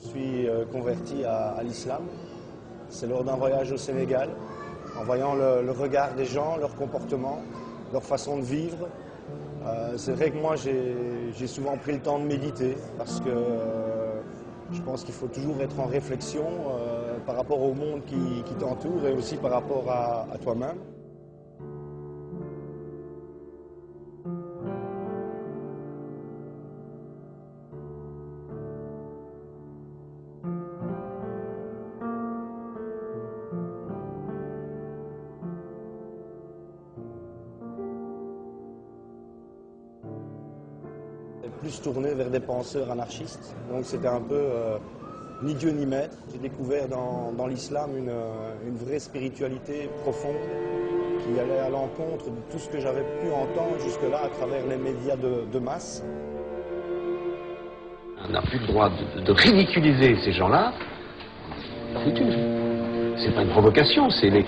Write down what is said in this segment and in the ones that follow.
suis converti à l'islam. C'est lors d'un voyage au Sénégal, en voyant le regard des gens, leur comportement, leur façon de vivre. C'est vrai que moi j'ai souvent pris le temps de méditer parce que je pense qu'il faut toujours être en réflexion par rapport au monde qui t'entoure et aussi par rapport à toi-même. Plus tourné vers des penseurs anarchistes, donc c'était un peu ni Dieu ni maître. J'ai découvert dans l'islam une vraie spiritualité profonde qui allait à l'encontre de tout ce que j'avais pu entendre jusque-là à travers les médias de masse. On n'a plus le droit de ridiculiser ces gens-là. C'est pas une provocation, c'est le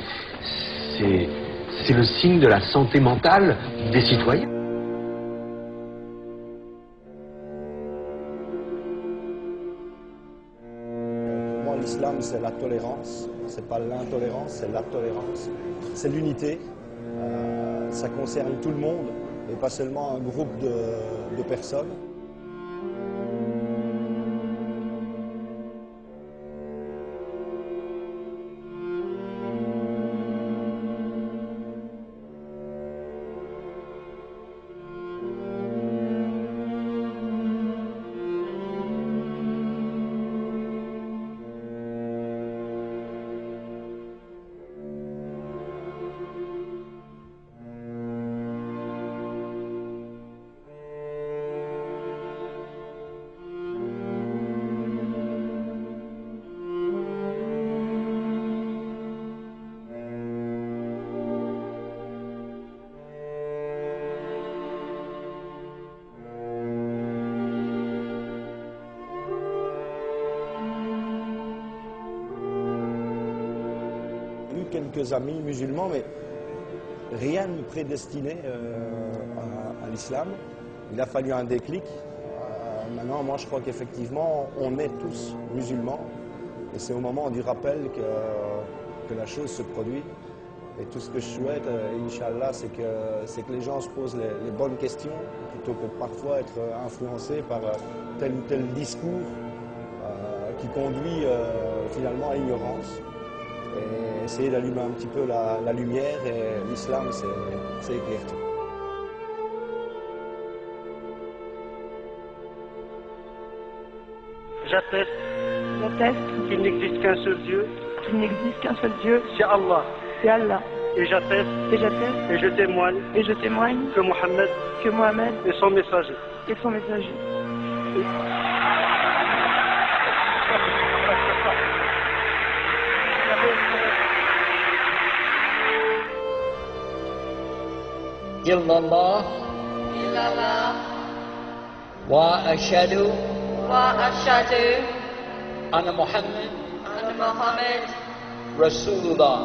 signe de la santé mentale des citoyens. L'islam, c'est la tolérance, c'est pas l'intolérance, c'est la tolérance. C'est l'unité, ça concerne tout le monde et pas seulement un groupe de personnes. Quelques amis musulmans, mais rien ne prédestinait à l'islam. Il a fallu un déclic. Maintenant, moi, je crois qu'effectivement, on est tous musulmans. Et c'est au moment du rappel que la chose se produit. Et tout ce que je souhaite, Inch'Allah, c'est que les gens se posent les bonnes questions, plutôt que de parfois être influencés par tel ou tel discours qui conduit finalement à l'ignorance. Et essayer d'allumer un petit peu la lumière, et l'islam, c'est éclair tout. J'atteste. J'atteste. Qu'il n'existe qu'un seul Dieu. Qu'il n'existe qu'un seul Dieu. C'est Allah. C'est Allah. Et j'atteste. Et j'atteste. Et je témoigne. Et je témoigne. Que Mohammed. Que Mohammed. Est son messager. Et son messager. Illallah wa ashhadu anna Muhammad Rasulullah.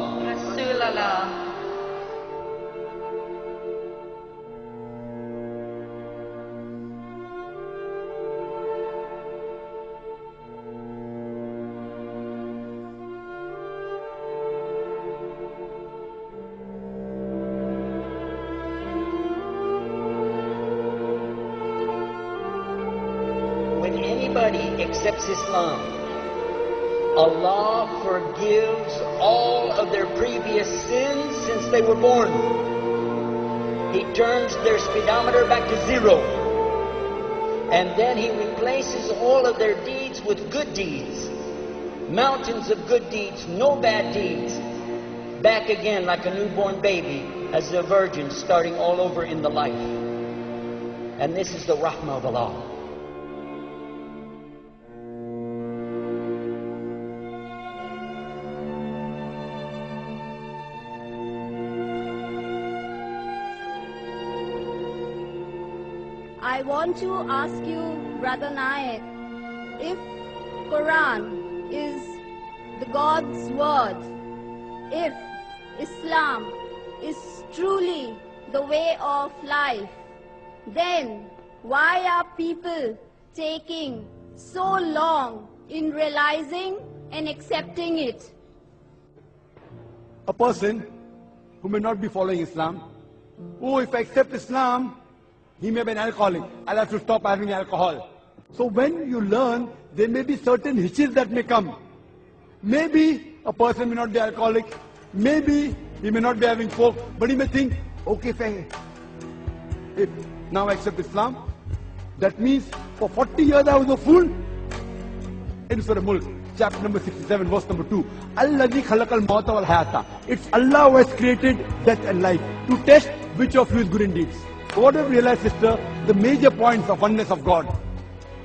When anybody accepts Islam, Allah forgives all of their previous sins since they were born. He turns their speedometer back to zero. And then He replaces all of their deeds with good deeds. Mountains of good deeds, no bad deeds. Back again like a newborn baby as a virgin starting all over in the life. And this is the rahmah of Allah. I want to ask you, Brother Naik, if Quran is the God's word, if Islam is truly the way of life, then why are people taking so long in realizing and accepting it. A person who may not be following Islam, oh, if I accept Islam, he may be an alcoholic. I'll have to stop having alcohol. So when you learn, there may be certain hitches that may come. Maybe a person may not be alcoholic, maybe he may not be having coke, but he may think, okay, if now I accept Islam, that means for 40 years I was a fool. In Surah Mulk, chapter number 67, verse number 2. Alladhi khalaqal mawta wal hayata. It's Allah who has created death and life to test which of you is good in deeds. So what have we realized, sister? The major points of oneness of God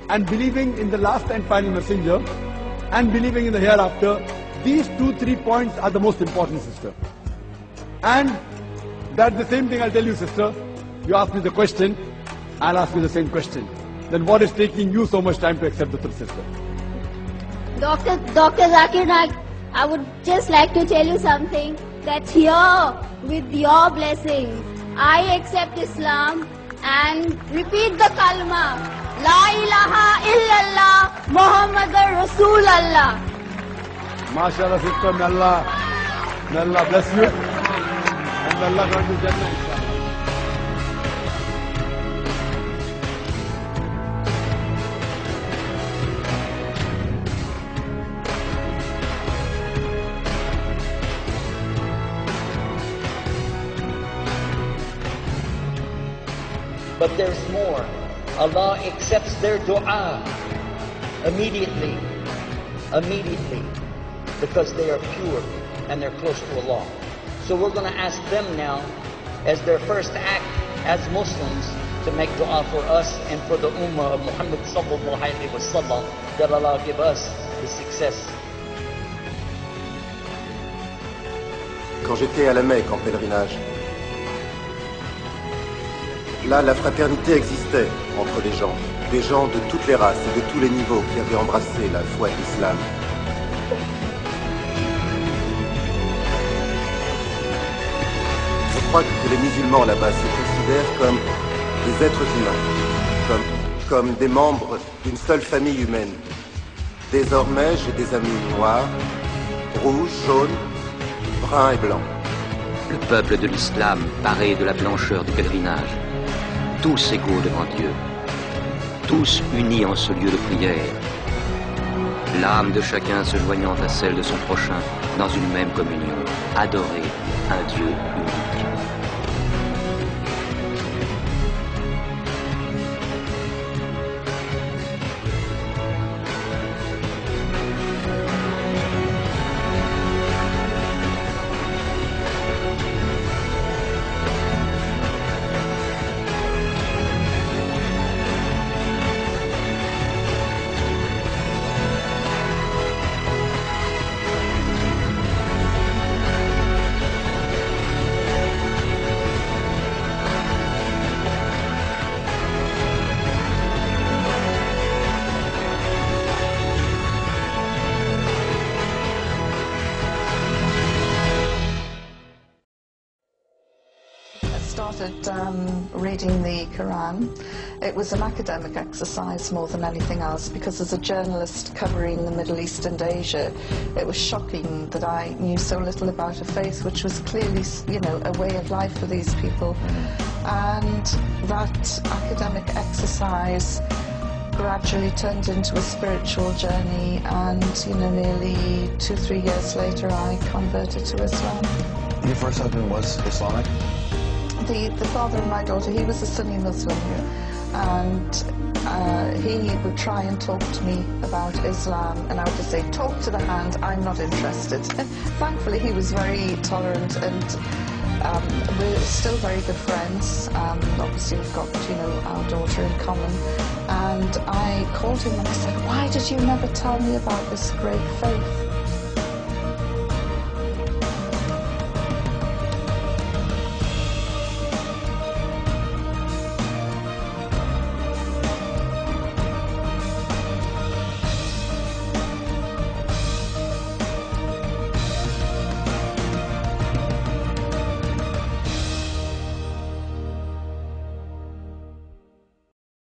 and believing in the last and final messenger and believing in the hereafter, these 2-3 points are the most important, sister. And that's the same thing I'll tell you, sister. You ask me the question, I'll ask you the same question. Then what is taking you so much time to accept the truth, sister? Dr. Zakir Naik, I would just like to tell you something, that here, with your blessings, I accept Islam and repeat the kalma, La ilaha illallah, Muhammadur Rasulallah. MashaAllah, sister, may Allah bless you. And may Allah grant you Jannah. But there's more. Allah accepts their dua immediately, because they are pure and they're close to Allah. So we're going to ask them now, as their first act as Muslims, to make dua for us and for the ummah of Muhammad sallallahu alaihi wasallam, that Allah give us the success. Quand j'étais à la Mecque en pèlerinage, là, la fraternité existait entre les gens, des gens de toutes les races et de tous les niveaux qui avaient embrassé la foi de l'islam. Je crois que les musulmans là-bas se considèrent comme des êtres humains, comme des membres d'une seule famille humaine. Désormais, j'ai des amis noirs, rouges, jaunes, bruns et blancs. Le peuple de l'islam paré de la blancheur du pèlerinage, tous égaux devant Dieu, tous unis en ce lieu de prière, l'âme de chacun se joignant à celle de son prochain dans une même communion, adorer un Dieu unique. Reading the Quran. It was an academic exercise more than anything else, because as a journalist covering the Middle East and Asia, it was shocking that I knew so little about a faith which was clearly, a way of life for these people. And that academic exercise gradually turned into a spiritual journey, and nearly 2-3 years later I converted to Islam. Your first husband was Islamic? The father of my daughter, he was a Sunni Muslim, and he would try and talk to me about Islam, and I would just say, talk to the hand, I'm not interested. Thankfully he was very tolerant, and we're still very good friends. Obviously we've got our daughter in common, and I called him and I said, why did you never tell me about this great faith?